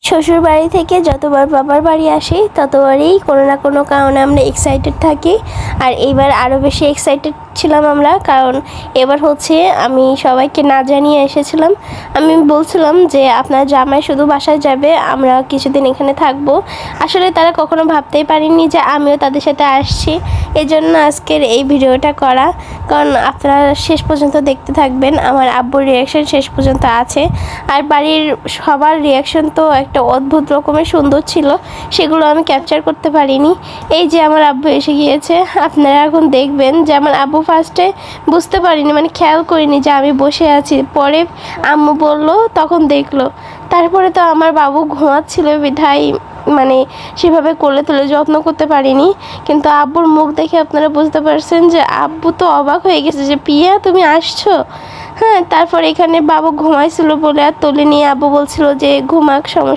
শ্বশুর বাড়ি থেকে যতবার বাবার বাড়ি আসি ততবারই কোনো না কোনো কারণে আমরা এক্সাইটেড থাকি। আর এইবার আরও বেশি এক্সাইটেড ছিলাম আমরা, কারণ এবার হচ্ছে আমি সবাইকে না জানিয়ে এসেছিলাম। আমি বলছিলাম যে আপনার জামাই শুধু বাসায় যাবে, আমরা কিছুদিন এখানে থাকবো। আসলে তারা কখনো ভাবতেই পারেনি যে আমিও তাদের সাথে আসছি। এজন্য আজকের এই ভিডিওটা করা, কারণ আপনারা শেষ পর্যন্ত দেখতে থাকবেন। আমার আব্বুর রিয়াকশন শেষ পর্যন্ত আছে, আর বাড়ির সবার রিয়াকশন তো একটা অদ্ভুত রকমের সুন্দর ছিল, সেগুলো আমি ক্যাপচার করতে পারিনি। এই যে আমার আব্বু এসে গিয়েছে, আপনারা এখন দেখবেন যে আমার আব্বু ফার্স্টে বুঝতে পারিনি, মানে খেয়াল করিনি যে আমি বসে আছি। পরে আম্মু বলল, তখন দেখলো। তারপরে তো আমার বাবু ঘুমাচ্ছিল বিধায় মানে সেভাবে কোলে তুলে যত্ন করতে পারিনি। কিন্তু আব্বুর মুখ দেখে আপনারা বুঝতে পারছেন যে আব্বু তো অবাক হয়ে গেছে যে পিয়া তুমি আসছো। হ্যাঁ, তারপর এখানে বাবু ঘুমাইছিল বলে আর তুলে নিয়ে আব্বু বলছিল যে ঘুমাক, সমস্যা